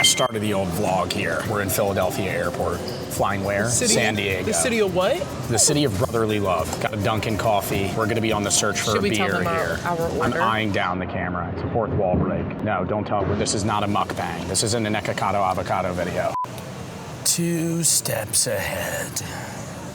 start of the old vlog here. We're in Philadelphia Airport, flying where? San Diego. The city of what? The city of brotherly love. Got a Dunkin' coffee. We're gonna be on the search for a beer here. Our order? I'm eyeing down the camera. It's a fourth wall break. No, don't tell her. This is not a mukbang. This isn't an Ekakado avocado video. 2 steps ahead.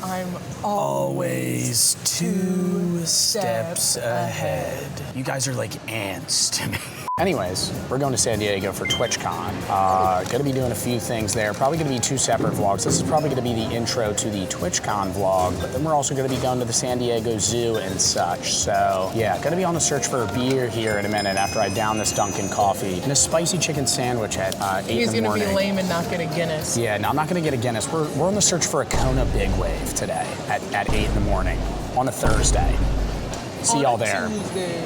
I'm Always 2 steps ahead. You guys are like ants to me. Anyways, we're going to San Diego for TwitchCon. Gonna be doing a few things there. Probably gonna be 2 separate vlogs. This is probably gonna be the intro to the TwitchCon vlog, but then we're also gonna be going to the San Diego Zoo and such. So yeah, gonna be on the search for a beer here in a minute after I down this Dunkin' coffee and a spicy chicken sandwich at 8 He's in the morning. gonna be lame and not get a Guinness. Yeah, no, I'm not gonna get a Guinness. We're on the search for a Kona Big Wave today at 8 in the morning on a Thursday. See y'all there.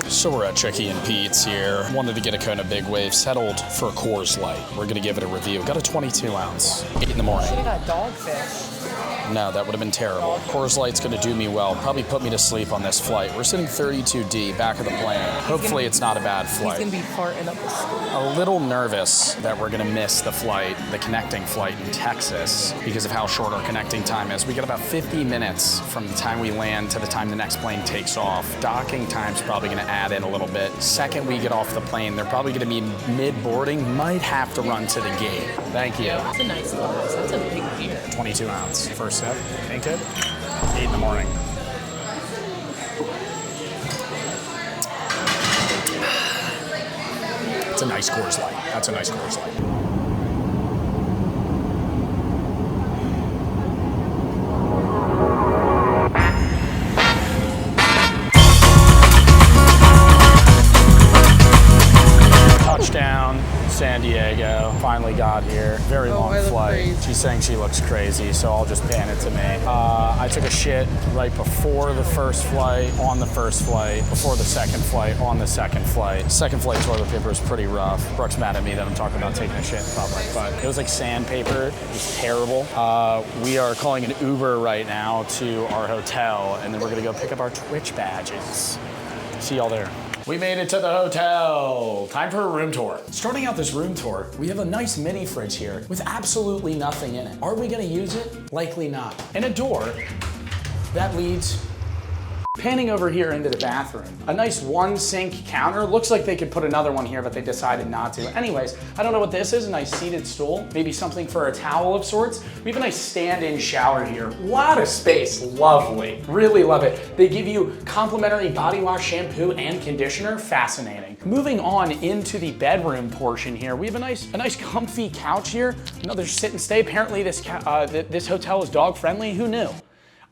So we're at Chicky and Pete's here. Wanted to get a Kona Big Wave, settled for a Coors Light. We're gonna give it a review. Got a 22 ounce, 8 in the morning. Should've got dogfish. No, that would have been terrible. Coors Light's gonna do me well. Probably put me to sleep on this flight. We're sitting 32D, back of the plane. Hopefully it's not a bad flight. He's gonna be farting up the school. A little nervous that we're gonna miss the flight, the connecting flight in Texas because of how short our connecting time is. We got about 50 minutes from the time we land to the time the next plane takes off. Docking time's probably gonna add in a little bit. Second we get off the plane, they're probably gonna be mid-boarding, might have to run to the gate. Thank you. That's a nice glass. That's a big beer. 22 ounce. First sip. Ain't good? 8 in the morning. It's a nice Coors Light. That's a nice Coors Light. Touchdown, San Diego. Finally got here. Very long flight. Crazy. She's saying she looks crazy, so I'll just pan it to me. I took a shit right before the first flight, on the first flight, before the second flight, on the second flight. Second flight toilet paper was pretty rough. Brooke's mad at me that I'm talking about taking a shit in public, but it was like sandpaper. It was terrible. We are calling an Uber right now to our hotel, and then we're gonna go pick up our Twitch badges. See y'all there. We made it to the hotel. Time for a room tour. Starting out this room tour, we have a nice mini fridge here with absolutely nothing in it. Are we gonna use it? Likely not. And a door that leads panning over here into the bathroom. A nice 1 sink counter. Looks like they could put another one here, but they decided not to. Anyways, I don't know what this is. A nice seated stool. Maybe something for a towel of sorts. We have a nice stand-in shower here. Lot of space. Lovely. Really love it. They give you complimentary body wash, shampoo, and conditioner. Fascinating. Moving on into the bedroom portion here, we have a nice comfy couch here. Another sit and stay. Apparently this hotel is dog friendly. Who knew?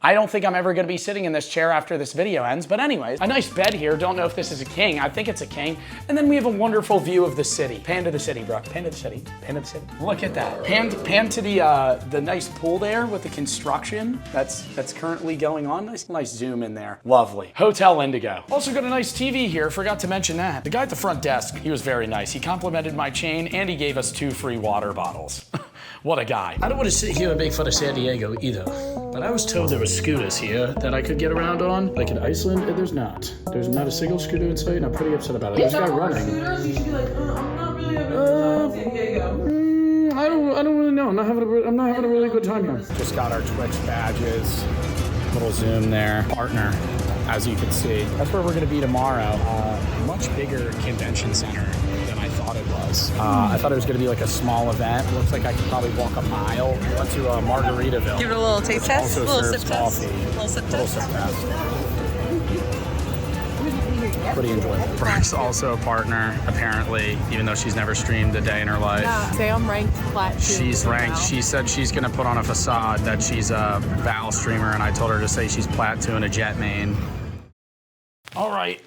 I don't think I'm ever gonna be sitting in this chair after this video ends, but anyways, a nice bed here. Don't know if this is a king. I think it's a king. And then we have a wonderful view of the city. Pan to the city, Brooke. Pan to the city. Pan to the city. Look at that. Pan to the nice pool there with the construction that's currently going on. Nice zoom in there. Lovely. Hotel Indigo. Also got a nice TV here. Forgot to mention that. The guy at the front desk, he was very nice. He complimented my chain and he gave us 2 free water bottles. What a guy. I don't want to sit here and make fun of San Diego either, but I was told there were scooters here that I could get around on, like in Iceland, and there's not. There's not a single scooter in sight, and I'm pretty upset about it. There's a guy running. Scooters, you should be like, I'm not really having a good time in San Diego. I don't really know. I'm not having a really good time here. Just got our Twitch badges. Little zoom there. Partner, as you can see. That's where we're gonna be tomorrow. Much bigger convention center than I thought it was. I thought it was gonna be like a small event. It looks like I could probably walk a mile. Went to Margaritaville. Give it a little taste test. Also Little serves sip test. coffee. Little sip test. Pretty enjoyable. Brooke's also a partner, apparently, even though she's never streamed a day in her life. Say I'm ranked plat 2. She's ranked. She said she's gonna put on a facade that she's a Val streamer, and I told her to say she's plat 2 and a jet main. All right.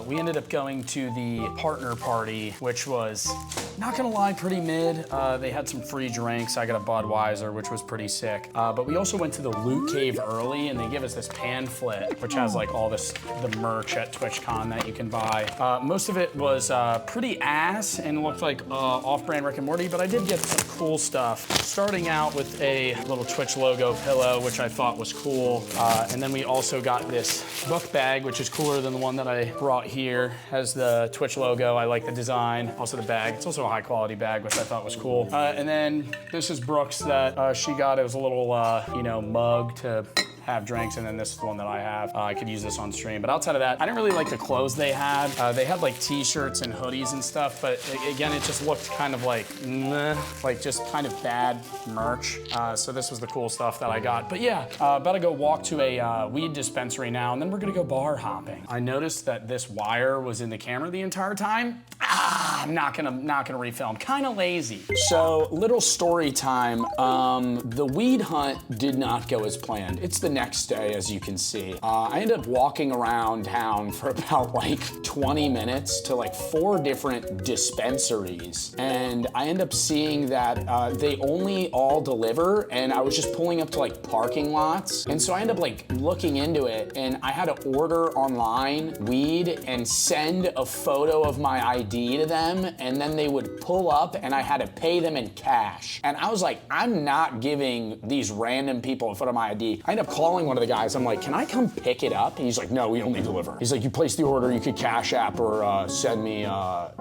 We ended up going to the partner party, which was, not gonna lie, pretty mid. They had some free drinks. I got a Budweiser, which was pretty sick. But we also went to the Loot Cave early, and they give us this pamphlet, which has like all the merch at TwitchCon that you can buy. Most of it was pretty ass and looked like off-brand Rick and Morty, but I did get some cool stuff. Starting out with a little Twitch logo pillow, which I thought was cool. And then we also got this book bag, which is cooler than the one that I brought here. Has the Twitch logo. I like the design. Also the bag. It's also high quality bag, which I thought was cool. And then this is Brooks that she got. It was a little, you know, mug to have drinks, and then this is the one that I have. I could use this on stream, but outside of that, I didn't really like the clothes they had. They had like t-shirts and hoodies and stuff, but again, it just looked kind of like, meh, like just kind of bad merch. So this was the cool stuff that I got. But yeah, about to go walk to a weed dispensary now, and then we're gonna go bar hopping. I noticed that this wire was in the camera the entire time. I'm not gonna refilm, kinda lazy. So, little story time. The weed hunt did not go as planned. It's the next day, as you can see. I ended up walking around town for about like 20 minutes to like 4 different dispensaries. And I ended up seeing that they only all deliver, and I was just pulling up to like parking lots. And so I ended up like looking into it, and I had to order online weed and send a photo of my ID to them, and then they would pull up and I had to pay them in cash. And I was like, I'm not giving these random people a photo of my ID. I ended up calling one of the guys. I'm like, can I come pick it up? And he's like, no, we only deliver. He's like, you place the order, you could Cash App or send me a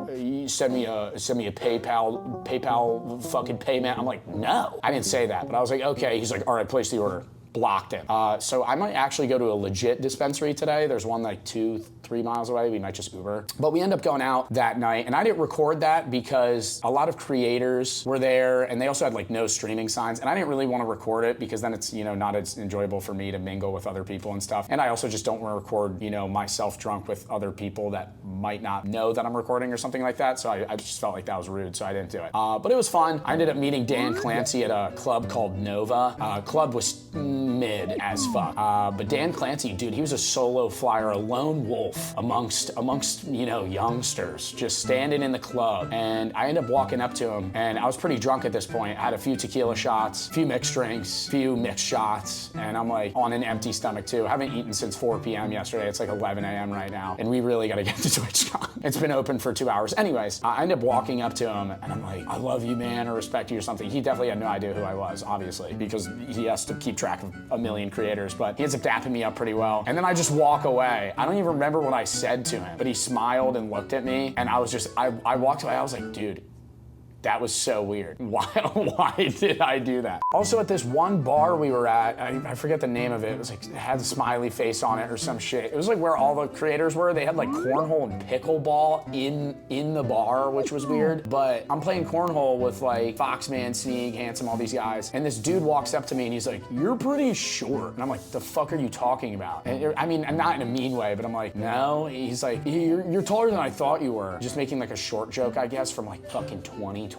PayPal fucking payment. I'm like, no, I didn't say that, but I was like, okay. He's like, all right, place the order. Blocked it. So I might actually go to a legit dispensary today. There's one like 2-3 miles away. We might just Uber. But we end up going out that night, and I didn't record that because a lot of creators were there, and they also had like no streaming signs, and I didn't really want to record it because then it's, you know, not as enjoyable for me to mingle with other people and stuff. And I also just don't want to record, you know, myself drunk with other people that might not know that I'm recording or something like that. So I just felt like that was rude, so I didn't do it. But it was fun. I ended up meeting Dan Clancy at a club called Nova. Club was mid as fuck. But Dan Clancy, dude, he was a solo flyer, a lone wolf amongst you know, youngsters, just standing in the club. And I ended up walking up to him, and I was pretty drunk at this point. I had a few tequila shots, a few mixed drinks, a few mixed shots, and I'm like on an empty stomach too. I haven't eaten since 4 p.m. yesterday. It's like 11 a.m. right now, and we really gotta get to TwitchCon. It's been open for 2 hours. Anyways, I ended up walking up to him, and I'm like, I love you, man, or respect you or something. He definitely had no idea who I was, obviously, because he has to keep track of a million creators, but he ends up dapping me up pretty well. And then I just walk away. I don't even remember what I said to him, but he smiled and looked at me, and I was just, I walked away, I was like, dude, that was so weird. Why did I do that? Also at this one bar we were at, I forget the name of it. It was like, it had a smiley face on it or some shit. It was like where all the creators were. They had like cornhole and pickleball in the bar, which was weird. But I'm playing cornhole with like Foxman, Sneak, Handsome, all these guys. And this dude walks up to me and he's like, you're pretty short. And I'm like, the fuck are you talking about? And I mean, I'm not in a mean way, but I'm like, no. He's like, you're taller than I thought you were. Just making like a short joke, I guess, from like fucking 2020.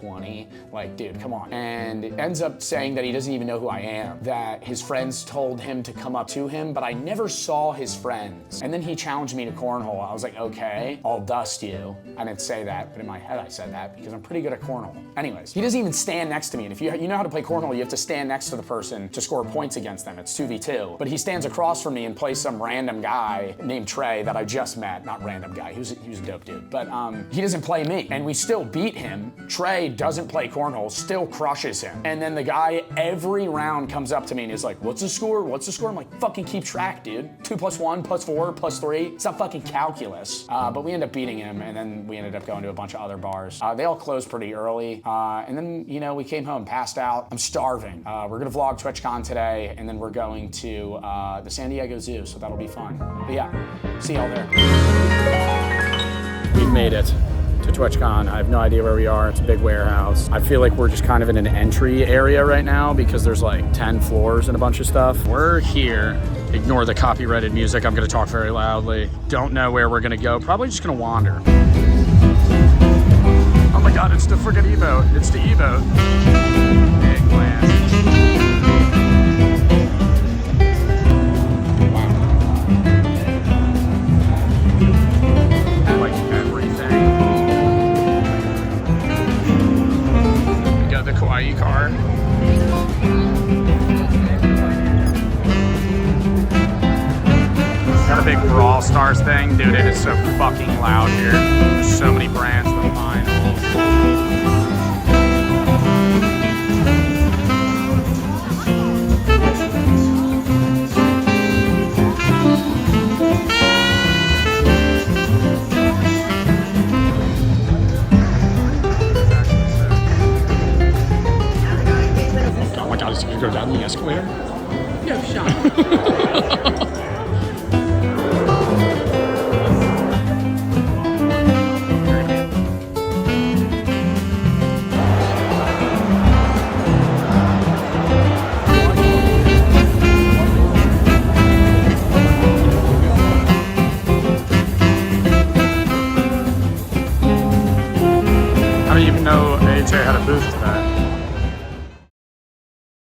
Like, dude, come on. And it ends up saying that he doesn't even know who I am, that his friends told him to come up to him, but I never saw his friends. And then he challenged me to cornhole. I was like, okay, I'll dust you. I didn't say that, but in my head I said that because I'm pretty good at cornhole. Anyways, he doesn't even stand next to me. And if you know how to play cornhole, you have to stand next to the person to score points against them. It's 2v2. But he stands across from me and plays some random guy named Trey that I just met. Not random guy, he was a dope dude. But he doesn't play me, and we still beat him. Trey doesn't play cornhole, still crushes him. And then the guy every round comes up to me and is like, what's the score? What's the score? I'm like, fucking keep track, dude. 2 + 1 + 4 + 3. It's not fucking calculus. But we ended up beating him, and then we ended up going to a bunch of other bars. They all closed pretty early. And then, you know, we came home, passed out. I'm starving. We're gonna vlog TwitchCon today, and then we're going to the San Diego Zoo, so that'll be fun. But yeah, see y'all there. We've made it to TwitchCon. I have no idea where we are. It's a big warehouse. I feel like we're just kind of in an entry area right now because there's like 10 floors and a bunch of stuff. We're here. Ignore the copyrighted music. I'm gonna talk very loudly. Don't know where we're gonna go. Probably just gonna wander. Oh my God, it's the friggin' E-boat. It's the E-boat. Big glass. Kawaii car. Got a big Brawl Stars thing. Dude, it is so fucking loud here. There's so many brands to find. go down the escalator? No shot. I didn't even know AJ had a booth today.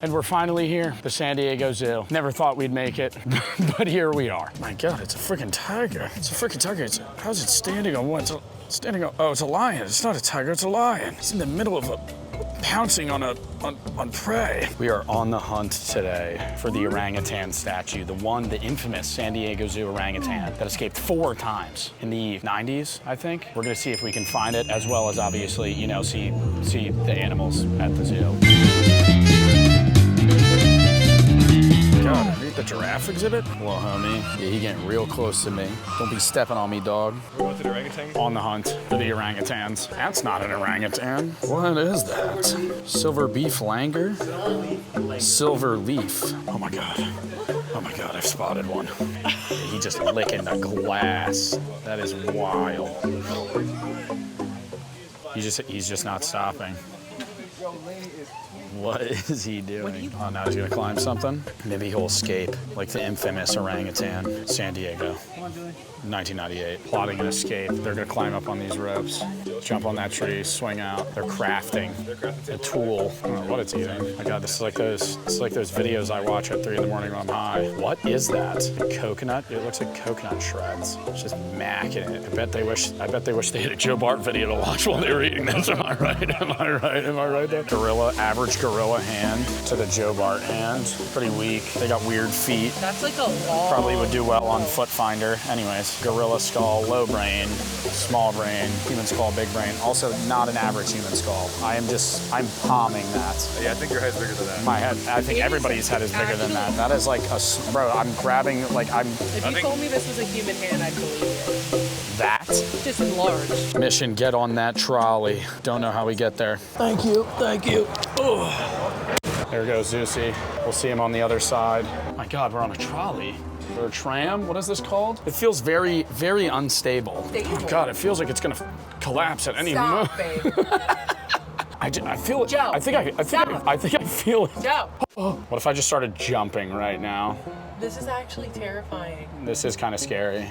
And we're finally here, the San Diego Zoo. Never thought we'd make it, but here we are. My God, it's a freaking tiger. It's a freaking tiger. How's it standing on what? It's standing on, oh, it's a lion. It's not a tiger, it's a lion. It's in the middle of pouncing on prey. We are on the hunt today for the orangutan statue, the infamous San Diego Zoo orangutan that escaped 4 times in the 90s, I think. We're gonna see if we can find it, as well as obviously, you know, see the animals at the zoo. God, read the giraffe exhibit? Well, homie, yeah, he getting real close to me. Don't be stepping on me, dog. We're going to the orangutan? On the hunt for the orangutans. That's not an orangutan. What is that? Silver beef langur? Silver leaf. Oh my God. Oh my God, I've spotted one. Yeah, he just licking the glass. That is wild. He's just not stopping. What is he doing? Oh, now he's gonna climb something? Maybe he'll escape, like the infamous orangutan, San Diego, 1998. Plotting an escape. They're gonna climb up on these ropes, jump on that tree, swing out. They're crafting a tool. I don't know what it's eating. My God, this is like those videos I watch at 3 in the morning when I'm high. What is that? A coconut? It looks like coconut shreds. It's just macking it. I bet they wish they had a Joe Bart video to watch while they were eating this. Am I right? Am I right? Am I right there? Average gorilla hand to the Joe Bart hand. Pretty weak. They got weird feet. That's like a long. Probably would do well on Foot Finder. Anyways, gorilla skull, low brain, small brain, human skull, big brain. Also not an average human skull. I'm palming that. Yeah, I think your head's bigger than that. My head, I think everybody's head is bigger than that. That is like bro, I'm grabbing, like I'm. If you told me this was a human hand, I'd believe it. That? Just enlarged. Mission, get on that trolley. Don't know how we get there. Thank you, thank you. Oh. There goes Zeusy. We'll see him on the other side. My God, we're on a trolley. Or a tram? What is this called? It feels very, very unstable. Oh God, it feels like it's gonna collapse at any moment. Babe. I feel it. Joe. I think I feel it. Joe. Oh. What if I just started jumping right now? This is actually terrifying. This is kind of scary.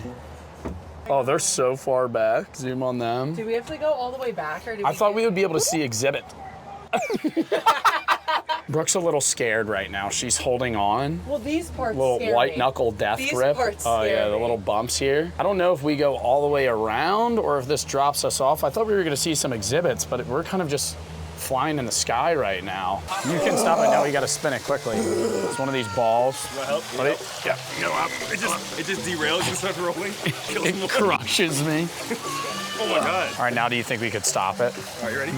Oh, they're so far back. Zoom on them. Do we have to go all the way back, or do I thought we would be able to see exhibit. Brooke's a little scared right now. She's holding on. Well, these parts Little scare white me. knuckle death These grip. parts Oh yeah, scare the me. little bumps here. I don't know if we go all the way around or if this drops us off. I thought we were gonna see some exhibits, but we're kind of just flying in the sky right now. You can stop it now. You gotta spin it quickly. It's one of these balls. Want help? Buddy, yeah, go up. It just derails and starts rolling. It crushes me. Oh my God. All right, now do you think we could stop it? All right, you ready?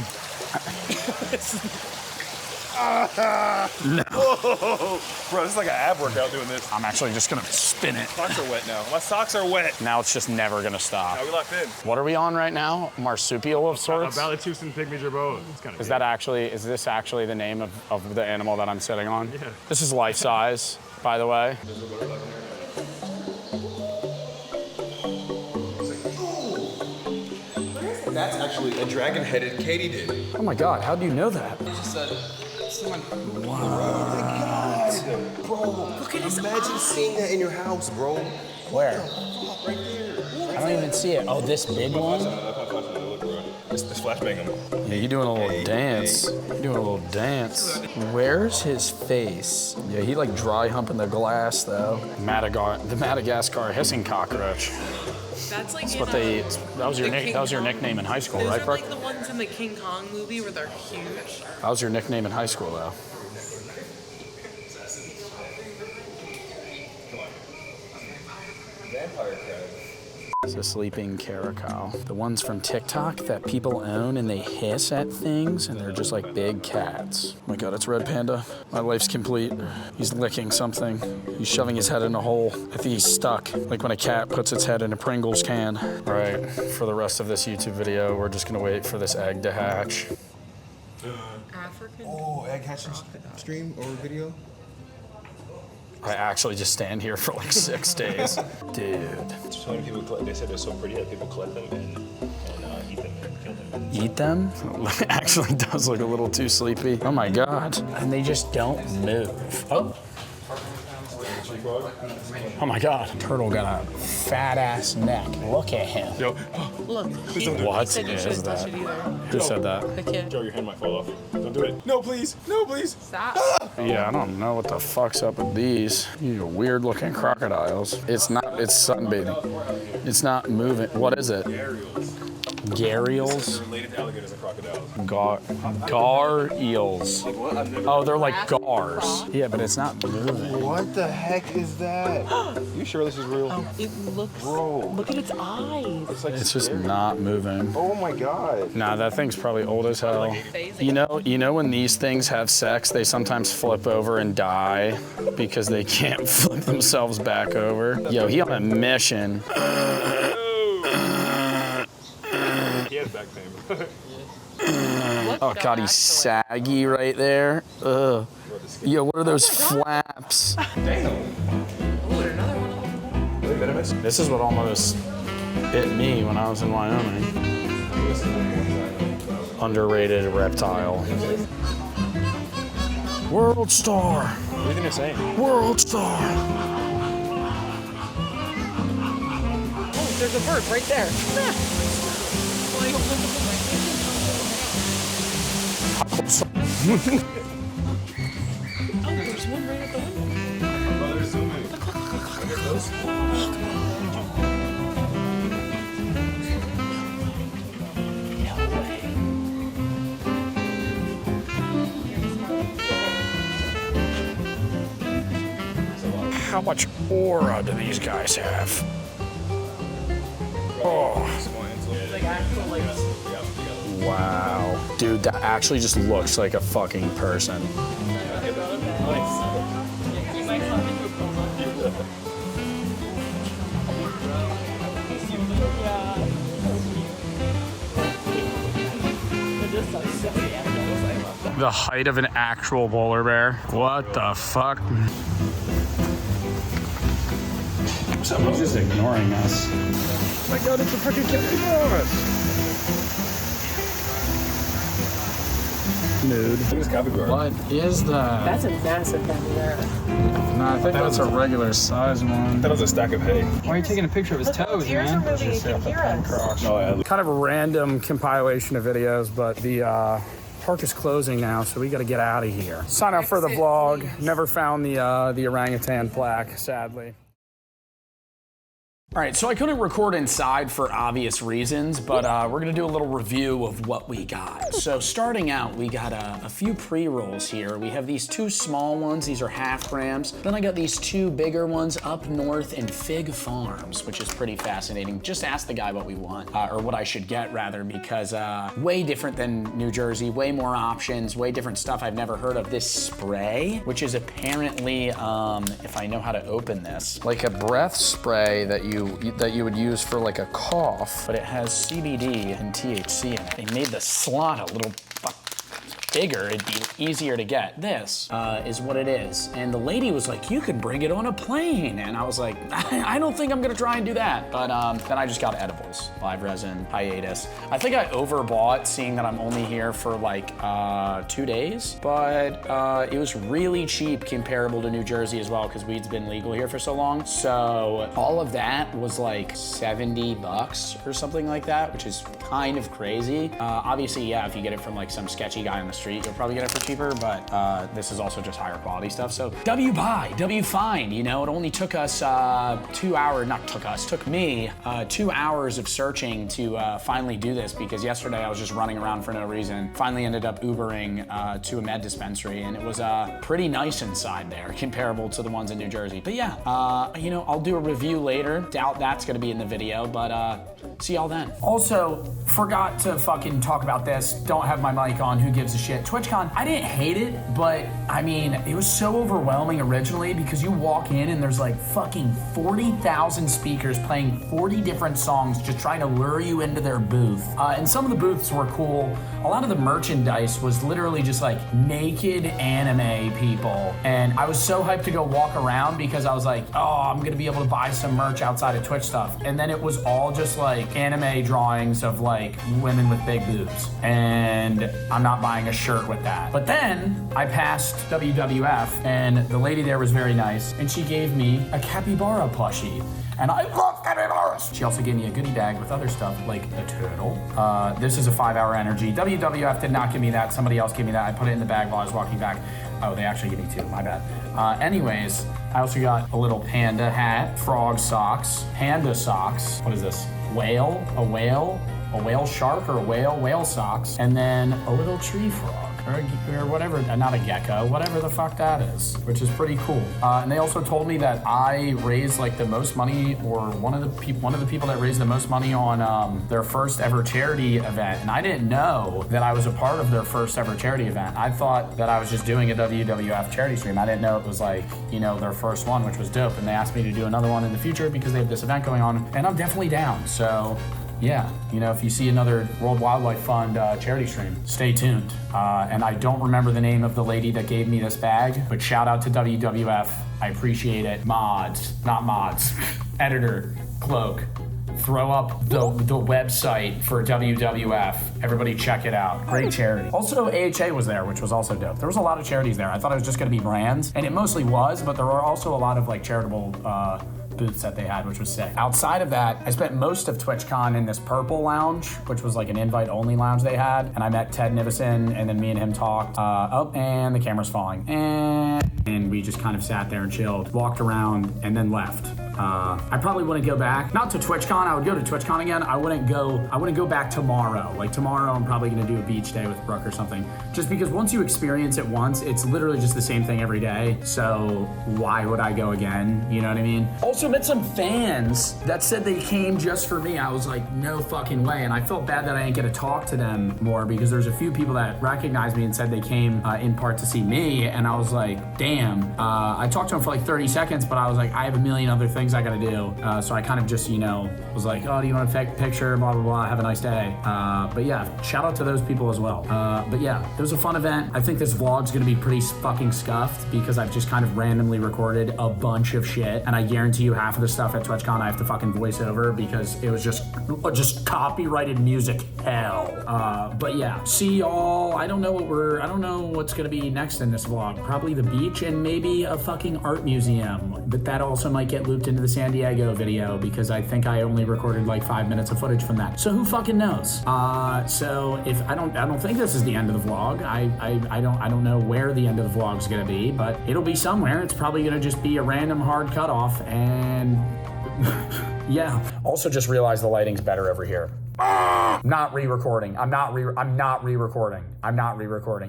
No. Whoa. Bro, this is like an ab workout doing this. I'm actually just gonna spin it. Socks are wet now. My socks are wet. Now it's just never gonna stop. Now we locked in. What are we on right now? Marsupial of sorts? Balatustan pygmy jerboa. It's kind of Is this actually the name of the animal that I'm sitting on? Yeah. This is life size, by the way. That's actually a dragon-headed katydid. Oh my God, how do you know that? Bro, look at imagine seeing that in your house, bro. Where? Right there. I don't even see it. Oh, this big one? It's flashbang him. Yeah, you're doing a little dance. You're doing a little dance. Where's his face? Yeah, he like dry humping the glass though. The Madagascar hissing cockroach. That's like That was your nickname in high school, Those right, are Brooke? like the ones in the King Kong movie where they're huge. That was your nickname in high school, though. Vampire crab. It's a sleeping caracal. The ones from TikTok that people own and they hiss at things and they're just like big cats. Oh my God, it's Red Panda. My life's complete. He's licking something. He's shoving his head in a hole. I think he's stuck, like when a cat puts its head in a Pringles can. All right, for the rest of this YouTube video, we're just gonna wait for this egg to hatch. African. Oh, egg hatching stream or video? I actually just stand here for like 6 days. Dude. So many people, they said they're so pretty that people collect them and eat them and kill them. Eat them? It actually does look a little too sleepy. Oh my God. And they just don't move. Oh. Oh my God. Turtle got a fat ass neck. Look at him. Yo, Look. What said you is shouldn't touch that? it either. Who said that? The kid. Joe, your hand might fall off. Don't do it. No, please. No, please. Stop. Yeah, I don't know what the fuck's up with these. These are weird looking crocodiles. It's sunbathing. It's not moving. What is it? Gharials? Related to alligators and crocodiles. Gar eels. Oh, they're like gars. Yeah, but it's not moving. What the heck is that? You sure this is real? It looks. Bro. Look at its eyes. It's like It's just scary. not moving. Oh my God. Nah, that thing's probably old as hell. You know when these things have sex, they sometimes flip over and die because they can't flip themselves back over. Yo, he on a mission. He has back pain. Oh God, he's saggy right there. Ugh. Yo, what are those flaps? This is what almost bit me when I was in Wyoming. Underrated reptile. World Star. What do you think they're saying? World Star. Oh, there's a bird right there. Oh, there's one right at the window. Brother, zoom in. Look at those. How much aura do these guys have? Oh. Like actual, like. Wow. Dude, that actually just looks like a fucking person. The height of an actual polar bear. What the fuck? He's just ignoring us. Oh my God, it's a freaking capybara! Nude. Look at this capybara. What is that? That's a massive capybara. No, I think that's a regular size one. That was a stack of hay. Why are you taking a picture of his toes, Ears are man? moving. You can hear us. No, I Kind of a random compilation of videos, but the park is closing now, so we got to get out of here. Sign up for the Exit, vlog. please. Never found the orangutan plaque, sadly. All right, so I couldn't record inside for obvious reasons, but we're gonna do a little review of what we got. So starting out, we got a few pre-rolls here. We have these 2 small ones, these are half grams. Then I got these 2 bigger ones up north in Fig Farms, which is pretty fascinating. Just ask the guy what we want, or what I should get rather, because way different than New Jersey, way more options, way different stuff I've never heard of. This spray, which is apparently, if I know how to open this, like a breath spray that you would use for like a cough, but it has CBD and THC in it. They made the slot a little bigger, it'd be easier to get. This is what it is. And the lady was like, you could bring it on a plane. And I was like, I don't think I'm gonna try and do that. But then I just got edibles, live resin, hiatus. I think I overbought seeing that I'm only here for like 2 days, but it was really cheap comparable to New Jersey as well, because weed's been legal here for so long. So all of that was like $70 or something like that, which is kind of crazy. Obviously, yeah, if you get it from like some sketchy guy on the street, you'll probably get it for cheaper, but this is also just higher quality stuff. So W buy, W find, you know, it only took us 2 hours, took me 2 hours of searching to finally do this, because yesterday I was just running around for no reason. Finally ended up Ubering to a med dispensary, and it was pretty nice inside there, comparable to the ones in New Jersey. But yeah, you know, I'll do a review later. Doubt that's gonna be in the video, but see y'all then. Also, forgot to fucking talk about this. Don't have my mic on, who gives a shit? shit. TwitchCon, I didn't hate it, but I mean, it was so overwhelming originally because you walk in and there's like fucking 40,000 speakers playing 40 different songs just trying to lure you into their booth. And some of the booths were cool. A lot of the merchandise was literally just like naked anime people. And I was so hyped to go walk around because I was like, oh, I'm gonna be able to buy some merch outside of Twitch stuff. And then it was all just like anime drawings of like women with big boobs. And I'm not buying a shirt with that. But then I passed WWF and the lady there was very nice and she gave me a capybara plushie. And I love capybaras. She also gave me a goodie bag with other stuff like a turtle. This is a 5-hour energy. WWF did not give me that. Somebody else gave me that. I put it in the bag while I was walking back. Oh, they actually gave me 2, my bad. Anyways, I also got a little panda hat, frog socks, panda socks. What is this? Whale, a whale shark or a whale socks, and then a little tree frog. Or whatever, not a gecko, whatever the fuck that is, which is pretty cool. And they also told me that I raised like the most money, or one of the people that raised the most money on their first ever charity event. And I didn't know that I was a part of their first ever charity event. I thought that I was just doing a WWF charity stream. I didn't know it was like, you know, their first one, which was dope. And they asked me to do another one in the future because they have this event going on, and I'm definitely down. So yeah, you know, if you see another World Wildlife Fund charity stream, stay tuned. And I don't remember the name of the lady that gave me this bag, but shout out to WWF. I appreciate it. Not mods, editor, Cloak. Throw up the website for WWF. Everybody check it out. Great charity. Also, AHA was there, which was also dope. There was a lot of charities there. I thought it was just gonna be brands, and it mostly was, but there were also a lot of like charitable booths that they had, which was sick. Outside of that, I spent most of TwitchCon in this purple lounge, which was like an invite-only lounge they had, and I met Ted Nivison, and then me and him talked. And the camera's falling. And we just kind of sat there and chilled, walked around, and then left. I probably wouldn't go back. Not to TwitchCon. I would go to TwitchCon again. I wouldn't go back tomorrow. Like tomorrow, I'm probably gonna do a beach day with Brooke or something. Just because once you experience it once, it's literally just the same thing every day. So why would I go again? You know what I mean? Also met some fans that said they came just for me. I was like, no fucking way. And I felt bad that I didn't get to talk to them more because there's a few people that recognized me and said they came in part to see me. And I was like, damn. I talked to them for like 30 seconds, but I was like, I have a million other things I gotta do. So I kind of just, you know, was like, oh, do you want to take a picture? Blah, blah, blah. Have a nice day. But yeah, shout out to those people as well. But yeah, it was a fun event. I think this vlog's gonna be pretty fucking scuffed because I've just kind of randomly recorded a bunch of shit. And I guarantee you half of the stuff at TwitchCon I have to fucking voice over because it was just copyrighted music hell. But yeah, see y'all. I don't know what's gonna be next in this vlog. Probably the beach and maybe a fucking art museum. But that also might get looped into the San Diego video because I think I only recorded like 5 minutes of footage from that. So who fucking knows? So if I don't think this is the end of the vlog. I don't know where the end of the vlog's gonna be, but it'll be somewhere. It's probably gonna just be a random hard cutoff and yeah. Also just realized the lighting's better over here. Not re-recording. I'm not re-recording.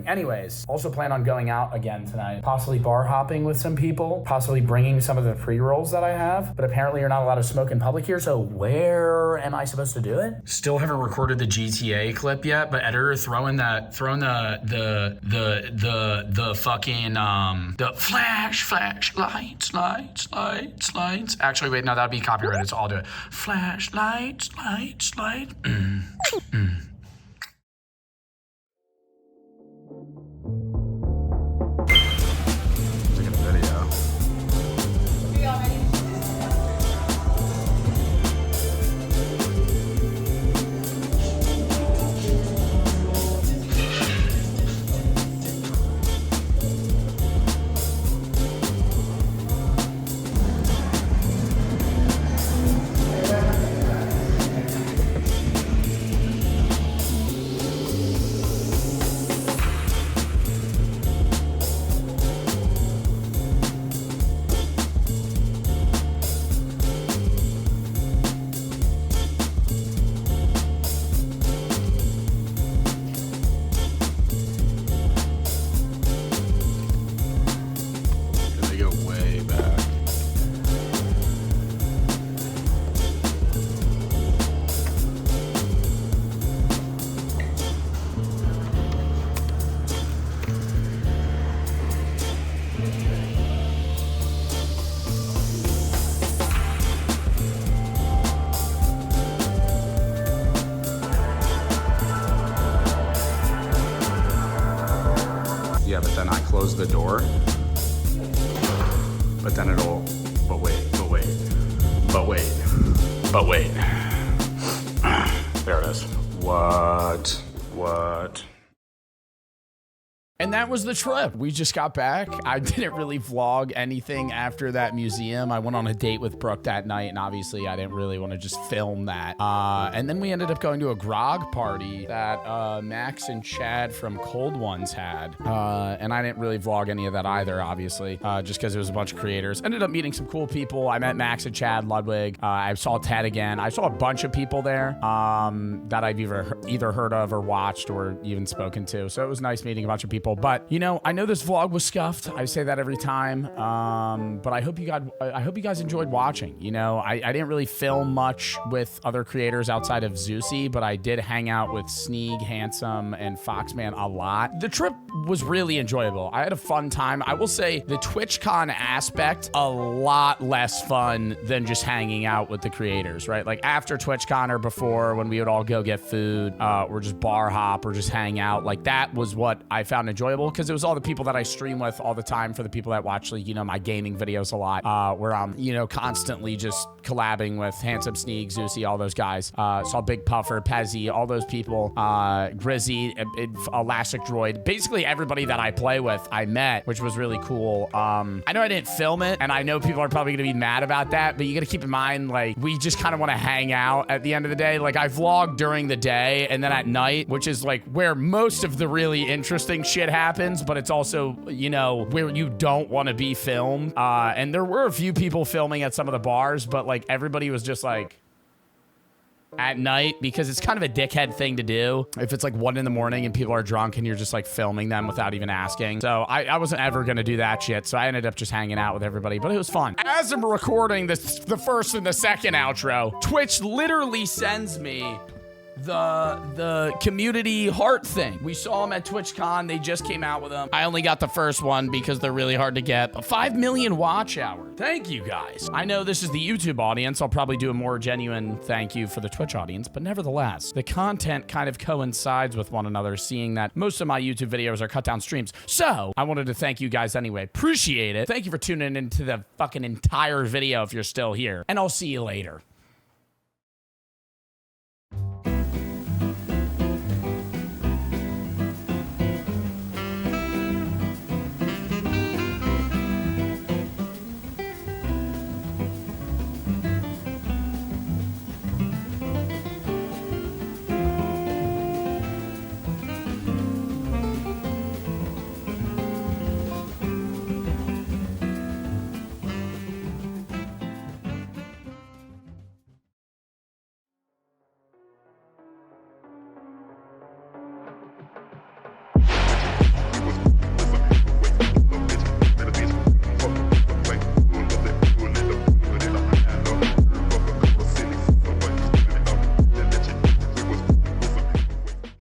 Anyways, also plan on going out again tonight. Possibly bar hopping with some people. Possibly bringing some of the pre-rolls that I have. But apparently you're not allowed to smoke in public here, so where am I supposed to do it? Still haven't recorded the GTA clip yet, but editor, throw in the fucking the flash lights. Actually, wait, no, that'd be copyrighted, so I'll do it. Flash lights. Taking a video. Yeah, but then I close the door. But then it'll, but wait. There it is. What? And that was the trip. We just got back. I didn't really vlog anything after that museum. I went on a date with Brooke that night, and obviously I didn't really want to just film that. And then we ended up going to a grog party that Max and Chad from Cold Ones had. And I didn't really vlog any of that either, obviously, just because it was a bunch of creators. Ended up meeting some cool people. I met Max and Chad Ludwig. I saw Ted again. I saw a bunch of people there that I've either heard of or watched or even spoken to. So it was nice meeting a bunch of people. But you know, I know this vlog was scuffed. I say that every time. But I hope you guys enjoyed watching. You know, I didn't really film much with other creators outside of Zeusy, but I did hang out with Sneeg, Handsome, and Foxman a lot. The trip was really enjoyable. I had a fun time. I will say the TwitchCon aspect, a lot less fun than just hanging out with the creators, right? Like after TwitchCon or before, when we would all go get food, or just bar hop or just hang out, like that was what I found enjoyable, because it was all the people that I stream with all the time, for the people that watch, like, you know, my gaming videos a lot, where I'm, you know, constantly just collabing with Handsome, Sneeg, Zeusy, all those guys. Saw Big Puffer, Pezzy, all those people, Grizzy, Elastic Droid, basically everybody that I play with I met, which was really cool. I know I didn't film it, and I know people are probably gonna be mad about that, but you gotta keep in mind, like, we just kind of want to hang out at the end of the day. Like, I vlog during the day, and then at night, which is like where most of the really interesting shit happens, but it's also, you know, where you don't want to be filmed. And there were a few people filming at some of the bars, but like everybody was just like at night, because it's kind of a dickhead thing to do if it's like 1 in the morning and people are drunk and you're just like filming them without even asking. So I wasn't ever gonna do that shit, so I ended up just hanging out with everybody, but it was fun. As I'm recording this, the first and the second outro, Twitch literally sends me the community heart thing. We saw them at TwitchCon. They just came out with them. I only got the first one because they're really hard to get. 5 million watch hour. Thank you guys. I know this is the YouTube audience. I'll probably do a more genuine thank you for the Twitch audience, but nevertheless, the content kind of coincides with one another, seeing that most of my YouTube videos are cut down streams. So I wanted to thank you guys anyway. Appreciate it. Thank you for tuning into the fucking entire video if you're still here, and I'll see you later.